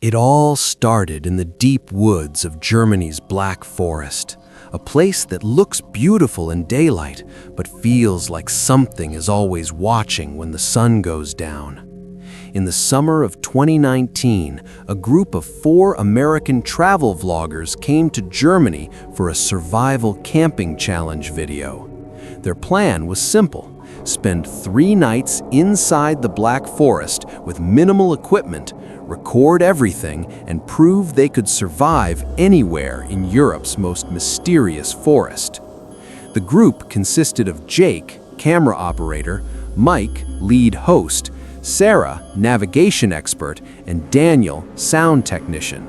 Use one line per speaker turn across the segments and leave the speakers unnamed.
It all started in the deep woods of Germany's Black Forest, a place that looks beautiful in daylight but feels like something is always watching when the sun goes down. In the summer of 2019, a group of 4 American travel vloggers came to Germany for a survival camping challenge video. Their plan was simple: spend 3 nights inside the Black Forest with minimal equipment, record everything, and prove they could survive anywhere in Europe's most mysterious forest. The group consisted of Jake, camera operator, Mike, lead host, Sarah, navigation expert, and Daniel, sound technician.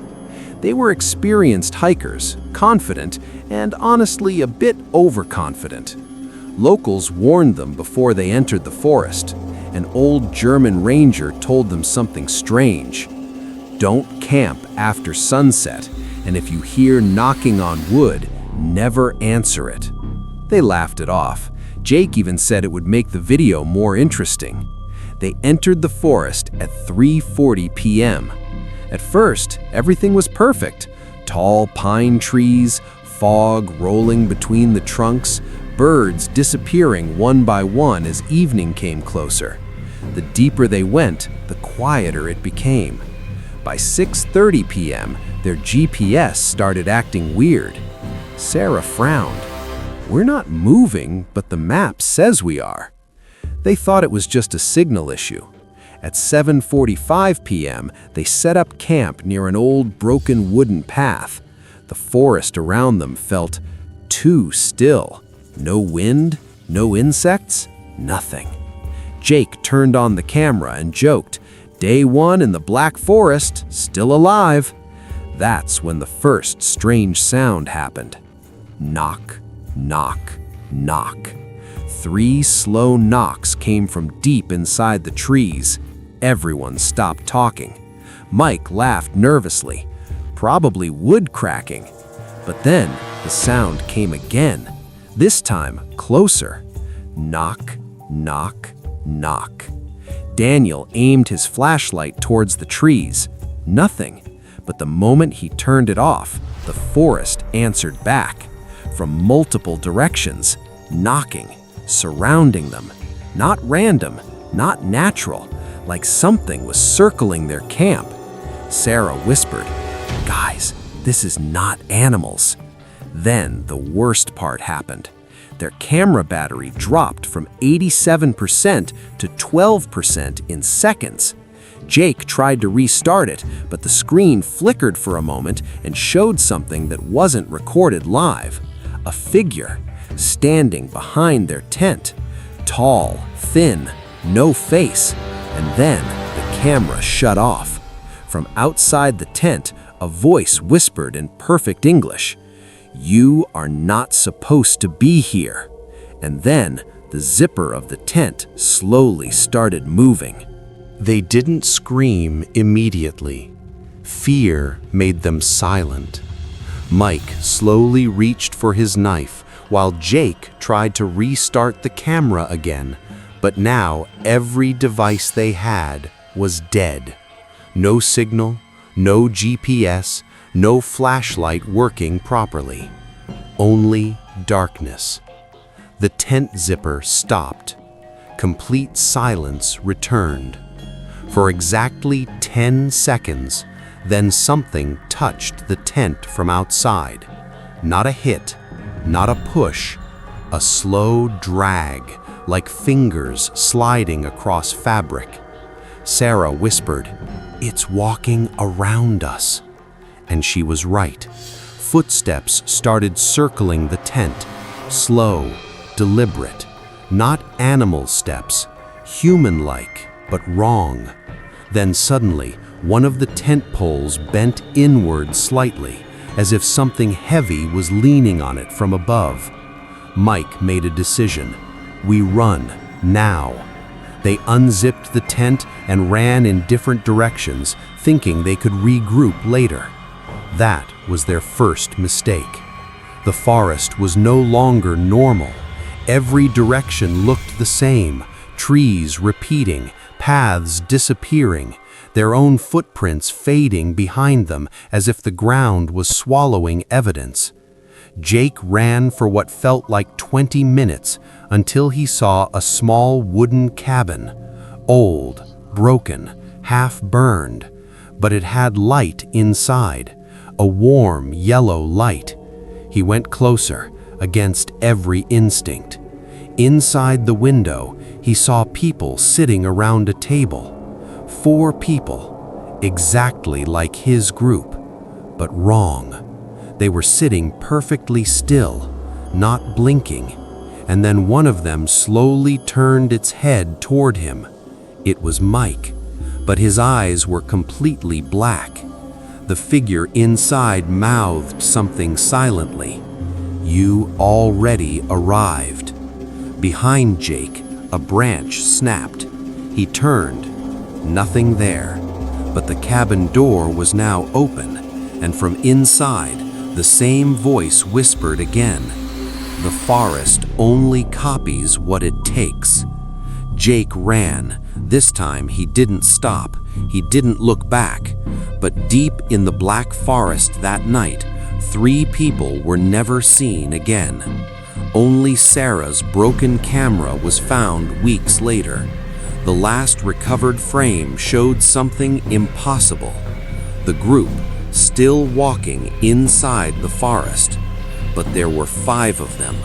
They were experienced hikers, confident, and honestly a bit overconfident. Locals warned them before they entered the forest. An old German ranger told them something strange. Don't camp after sunset, and if you hear knocking on wood, never answer it. They laughed it off. Jake even said it would make the video more interesting. They entered the forest at 3:40 p.m. At first, everything was perfect. Tall pine trees, fog rolling between the trunks, birds disappearing one by one as evening came closer. The deeper they went, the quieter it became. By 6:30 p.m., their GPS started acting weird. Sarah frowned. We're not moving, but the map says we are. They thought it was just a signal issue. At 7:45 p.m., they set up camp near an old broken wooden path. The forest around them felt too still. No wind, no insects, nothing. Jake turned on the camera and joked, "Day 1 in the Black Forest, still alive." That's when the first strange sound happened. Knock, knock, knock. 3 slow knocks came from deep inside the trees. Everyone stopped talking. Mike laughed nervously, probably wood cracking. But then the sound came again, this time closer. Knock, knock, knock. Daniel aimed his flashlight towards the trees. Nothing. But the moment he turned it off, the forest answered back. From multiple directions, knocking, surrounding them. Not random, not natural, like something was circling their camp. Sarah whispered, "Guys, this is not animals." Then the worst part happened. Their camera battery dropped from 87% to 12% in seconds. Jake tried to restart it, but the screen flickered for a moment and showed something that wasn't recorded live. A figure standing behind their tent. Tall, thin, no face. And then the camera shut off. From outside the tent, a voice whispered in perfect English, "You are not supposed to be here." And then the zipper of the tent slowly started moving. They didn't scream immediately. Fear made them silent. Mike slowly reached for his knife while Jake tried to restart the camera again, but now every device they had was dead. No signal, no GPS, no flashlight working properly. Only darkness. The tent zipper stopped. Complete silence returned. For exactly 10 seconds, then something touched the tent from outside. Not a hit, not a push, a slow drag, like fingers sliding across fabric. Sarah whispered, "It's walking around us." And she was right. Footsteps started circling the tent, slow, deliberate, not animal steps, human-like, but wrong. Then suddenly, one of the tent poles bent inward slightly, as if something heavy was leaning on it from above. Mike made a decision. We run, now. They unzipped the tent and ran in different directions, thinking they could regroup later. That was their first mistake. The forest was no longer normal. Every direction looked the same, trees repeating, paths disappearing. their own footprints fading behind them as if the ground was swallowing evidence. Jake ran for what felt like 20 minutes until he saw a small wooden cabin, old, broken, half-burned, but it had light inside, a warm yellow light. He went closer, against every instinct. Inside the window, he saw people sitting around a table. 4 people, exactly like his group, but wrong. They were sitting perfectly still, not blinking, and then one of them slowly turned its head toward him. It was Mike, but his eyes were completely black. The figure inside mouthed something silently. "You already arrived." Behind Jake, a branch snapped. He turned. Nothing there, but the cabin door was now open, and from inside, the same voice whispered again, "The forest only copies what it takes." Jake ran. This time he didn't stop. He didn't look back. But deep in the black forest that night, 3 people were never seen again. Only Sarah's broken camera was found weeks later. The last recovered frame showed something impossible. The group still walking inside the forest, but there were 5 of them,